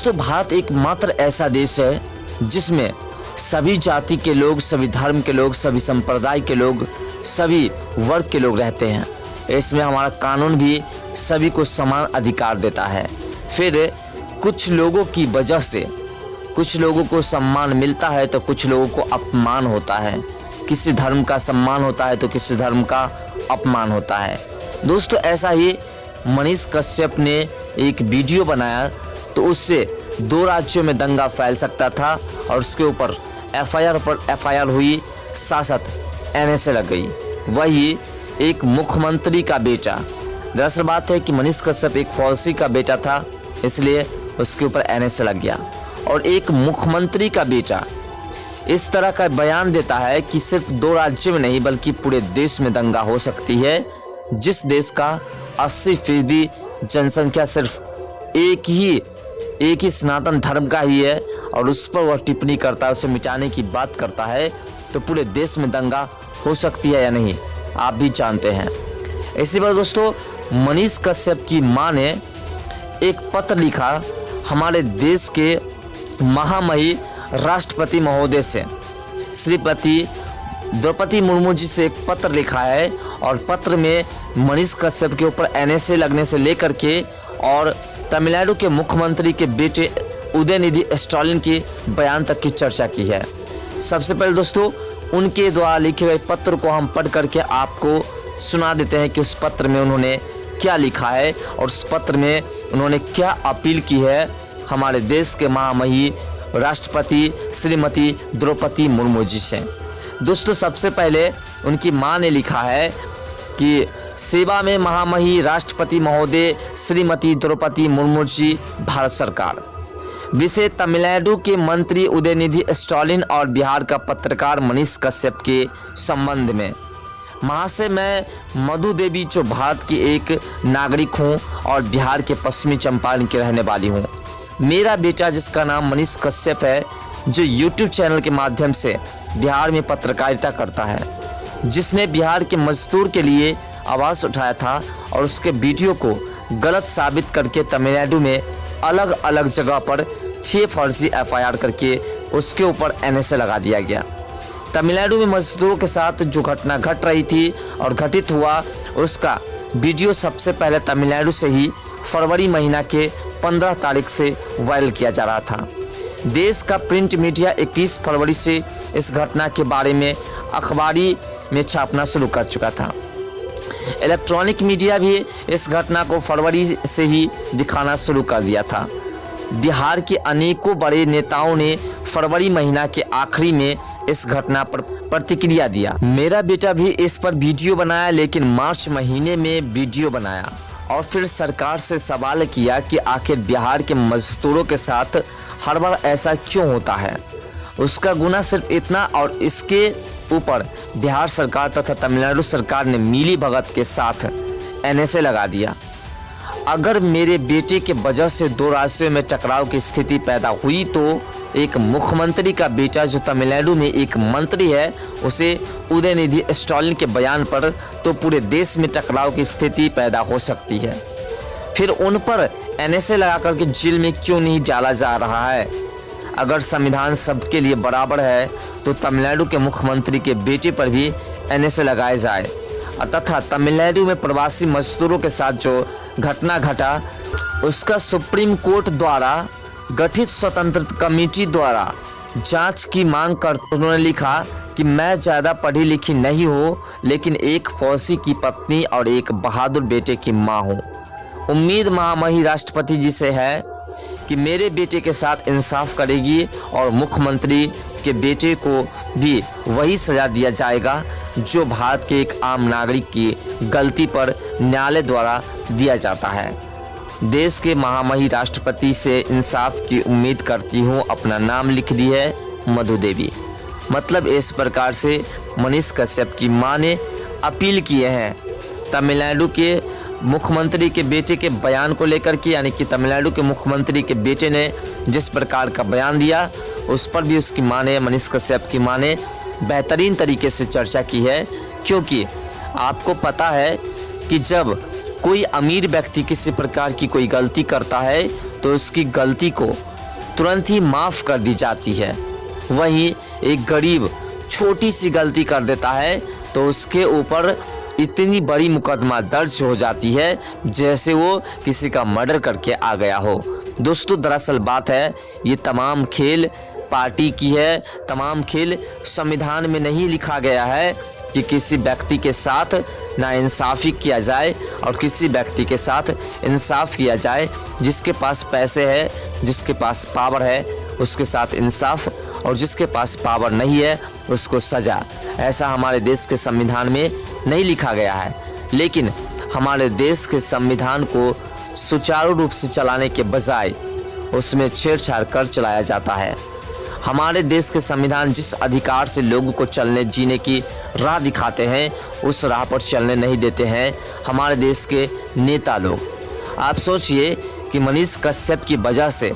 दोस्तों, भारत एकमात्र ऐसा देश है जिसमें सभी जाति के लोग, सभी धर्म के लोग, सभी संप्रदाय के लोग, सभी वर्ग के लोग रहते हैं। इसमें हमारा कानून भी सभी को समान अधिकार देता है। फिर कुछ लोगों की वजह से कुछ लोगों को सम्मान मिलता है तो कुछ लोगों को अपमान होता है। किसी धर्म का सम्मान होता है तो किसी धर्म का अपमान होता है। दोस्तों, ऐसा ही मनीष कश्यप ने एक वीडियो बनाया तो उससे 2 राज्यों में दंगा फैल सकता था और उसके ऊपर एफआईआर पर एफआईआर हुई, साथ एनएसए लग गई। वही एक मुख्यमंत्री का बेटा। दरअसल बात है कि मनीष कश्यप एक फौजी का बेटा था, इसलिए उसके ऊपर एनएसए लग गया। और एक मुख्यमंत्री का बेटा इस तरह का बयान देता है कि सिर्फ 2 राज्यों में नहीं बल्कि पूरे देश में दंगा हो सकती है, जिस देश का 80% जनसंख्या सिर्फ एक ही सनातन धर्म का ही है, और उस पर वह टिप्पणी करता है, उसे मिटाने की बात करता है, तो पूरे देश में दंगा हो सकती है या नहीं, आप भी जानते हैं। इसी पर दोस्तों, मनीष कश्यप की मां ने एक पत्र लिखा हमारे देश के महामहिम राष्ट्रपति महोदय से, श्रीमती द्रौपदी मुर्मू जी से एक पत्र लिखा है। और पत्र में मनीष कश्यप के ऊपर एनएसए लगने से लेकर के और तमिलनाडु के मुख्यमंत्री के बेटे उदयनिधि स्टालिन के बयान तक की चर्चा की है। सबसे पहले दोस्तों, उनके द्वारा लिखे गए पत्र को हम पढ़ करके आपको सुना देते हैं कि उस पत्र में उन्होंने क्या लिखा है और उस पत्र में उन्होंने क्या अपील की है हमारे देश के महामहिम राष्ट्रपति श्रीमती द्रौपदी मुर्मू जी से। दोस्तों, सबसे पहले उनकी मां ने लिखा है कि सेवा में महामहिम राष्ट्रपति महोदय श्रीमती द्रौपदी मुर्मू जी, भारत सरकार। विषय तमिलनाडु के मंत्री उदयनिधि स्टालिन और बिहार का पत्रकार मनीष कश्यप के संबंध में। महाशय, मैं मधु देवी जो भारत की एक नागरिक हूं और बिहार के पश्चिमी चंपारण की रहने वाली हूं। मेरा बेटा जिसका नाम मनीष कश्यप है, जो यूट्यूब चैनल के माध्यम से बिहार में पत्रकारिता करता है, जिसने बिहार के मजदूर के लिए आवाज़ उठाया था और उसके वीडियो को गलत साबित करके तमिलनाडु में अलग अलग जगह पर 6 फर्जी एफआईआर करके उसके ऊपर एनएसए लगा दिया गया। तमिलनाडु में मजदूरों के साथ जो घटना घट रही थी और घटित हुआ, उसका वीडियो सबसे पहले तमिलनाडु से ही फरवरी महीना के 15 तारीख से वायरल किया जा रहा था। देश का प्रिंट मीडिया 21 फरवरी से इस घटना के बारे में अखबारी में छापना शुरू कर चुका था। इलेक्ट्रॉनिक मीडिया भी इस घटना को फरवरी से ही दिखाना शुरू कर दिया था। बिहार के अनेकों बड़े नेताओं ने फरवरी महीना के आखिरी में इस घटना पर प्रतिक्रिया दिया। मेरा बेटा भी इस पर वीडियो बनाया, लेकिन मार्च महीने में वीडियो बनाया और फिर सरकार से सवाल किया कि आखिर बिहार के मजदूरों के साथ हर बार ऐसा क्यों होता है। उसका गुना सिर्फ इतना, और इसके ऊपर बिहार सरकार तथा तमिलनाडु सरकार ने मिली भगत के साथ एनएसए लगा दिया। अगर मेरे बेटे के वजह से 2 राज्यों में टकराव की स्थिति पैदा हुई तो एक मुख्यमंत्री का बेटा जो तमिलनाडु में एक मंत्री है, उसे उदयनिधि स्टालिन के बयान पर तो पूरे देश में टकराव की स्थिति पैदा हो सकती है। फिर उन पर एनएसए लगाकर के जेल में क्यों नहीं डाला जा रहा है। अगर संविधान सबके लिए बराबर है तो तमिलनाडु के मुख्यमंत्री के बेटे पर भी एनएसए लगाए जाए, तथा तमिलनाडु में प्रवासी मजदूरों के साथ जो घटना घटा उसका सुप्रीम कोर्ट द्वारा गठित स्वतंत्र कमेटी द्वारा जांच की मांग कर उन्होंने लिखा कि मैं ज़्यादा पढ़ी लिखी नहीं हूँ, लेकिन एक फौजी की पत्नी और एक बहादुर बेटे की माँ हूँ। उम्मीद महामहिम राष्ट्रपति जी से है कि मेरे बेटे के साथ इंसाफ करेगी और मुख्यमंत्री के बेटे को भी वही सजा दिया जाएगा जो भारत के एक आम नागरिक की गलती पर न्यायालय द्वारा दिया जाता है। देश के महामहिम राष्ट्रपति से इंसाफ की उम्मीद करती हूँ। अपना नाम लिख दी है मधु देवी। मतलब इस प्रकार से मनीष कश्यप की मां ने अपील किए हैं तमिलनाडु के मुख्यमंत्री के बेटे के बयान को लेकर के, यानी कि तमिलनाडु के मुख्यमंत्री के बेटे ने जिस प्रकार का बयान दिया उस पर भी उसकी मां ने, मनीष कश्यप की मां ने बेहतरीन तरीके से चर्चा की है। क्योंकि आपको पता है कि जब कोई अमीर व्यक्ति किसी प्रकार की कोई गलती करता है तो उसकी गलती को तुरंत ही माफ़ कर दी जाती है। वहीं एक गरीब छोटी सी गलती कर देता है तो उसके ऊपर इतनी बड़ी मुकदमा दर्ज हो जाती है जैसे वो किसी का मर्डर करके आ गया हो। दोस्तों, दरअसल बात है ये तमाम खेल पार्टी की है। तमाम खेल संविधान में नहीं लिखा गया है कि किसी व्यक्ति के साथ नाइंसाफ़ी किया जाए और किसी व्यक्ति के साथ इंसाफ किया जाए। जिसके पास पैसे है, जिसके पास पावर है, उसके साथ इंसाफ, और जिसके पास पावर नहीं है उसको सज़ा। ऐसा हमारे देश के संविधान में नहीं लिखा गया है। लेकिन हमारे देश के संविधान को सुचारू रूप से चलाने के बजाय उसमें छेड़छाड़ कर चलाया जाता है। हमारे देश के संविधान जिस अधिकार से लोगों को चलने जीने की राह दिखाते हैं उस राह पर चलने नहीं देते हैं हमारे देश के नेता लोग। आप सोचिए कि मनीष कश्यप की वजह से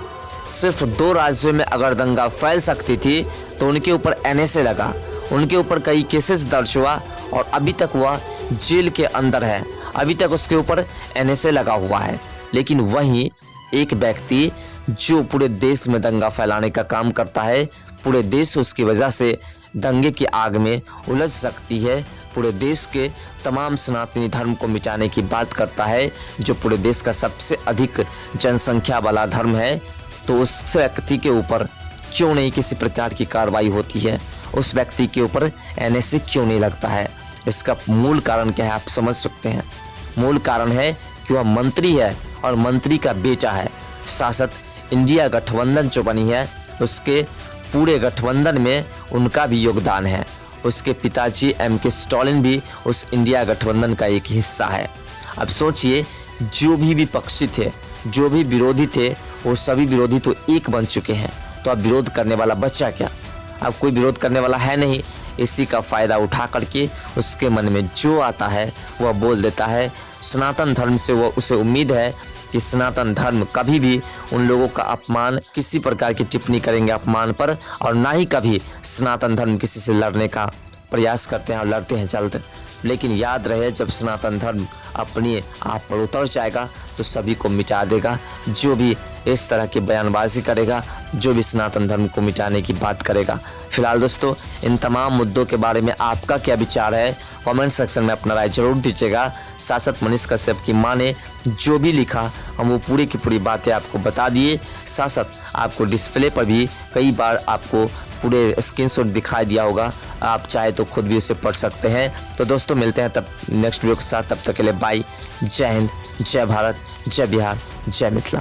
सिर्फ 2 राज्यों में अगर दंगा फैल सकती थी तो उनके ऊपर एनएसए लगा, उनके ऊपर कई केसेस दर्ज हुआ और अभी तक वह जेल के अंदर है, अभी तक उसके ऊपर एनएसए लगा हुआ है। लेकिन वहीं एक व्यक्ति जो पूरे देश में दंगा फैलाने का काम करता है, पूरे देश उसकी वजह से दंगे की आग में उलझ सकती है, पूरे देश के तमाम सनातनी धर्म को मिटाने की बात करता है, जो पूरे देश का सबसे अधिक जनसंख्या वाला धर्म है, तो उस व्यक्ति के ऊपर क्यों नहीं किसी प्रकार की कार्रवाई होती है? उस व्यक्ति के ऊपर एनएसए क्यों नहीं लगता है? इसका मूल कारण क्या है आप समझ सकते हैं। मूल कारण है कि वह मंत्री है और मंत्री का बेटा है। शासक इंडिया गठबंधन जो बनी है उसके पूरे गठबंधन में उनका भी योगदान है। उसके पिताजी एमके स्टालिन भी उस इंडिया गठबंधन का एक हिस्सा है। अब सोचिए, जो भी विपक्षी थे, जो भी विरोधी थे, वो सभी विरोधी तो एक बन चुके हैं। तो अब विरोध करने वाला बचा क्या? अब कोई विरोध करने वाला है नहीं। इसी का फ़ायदा उठा करके उसके मन में जो आता है वह बोल देता है। सनातन धर्म से वो उसे उम्मीद है कि सनातन धर्म कभी भी उन लोगों का अपमान, किसी प्रकार की टिप्पणी करेंगे अपमान पर, और ना ही कभी सनातन धर्म किसी से लड़ने का प्रयास करते हैं और लड़ते हैं जल्द। लेकिन याद रहे, जब सनातन धर्म अपने आप पर उतर जाएगा तो सभी को मिटा देगा। जो भी इस तरह की बयानबाजी करेगा, जो भी सनातन धर्म को मिटाने की बात करेगा। फिलहाल दोस्तों, इन तमाम मुद्दों के बारे में आपका क्या विचार है कमेंट सेक्शन में अपना राय जरूर दीजिएगा। शासक मनीष कश्यप की मां ने जो भी लिखा हम वो पूरी की पूरी बातें आपको बता दिए। शासक आपको डिस्प्ले पर भी कई बार आपको पूरे स्क्रीनशॉट दिखाई दिया होगा, आप चाहे तो खुद भी उसे पढ़ सकते हैं। तो दोस्तों, मिलते हैं तब नेक्स्ट वीडियो के साथ। तब तक के लिए बाय। जय हिंद, जय भारत, जय बिहार, जय मिथिला।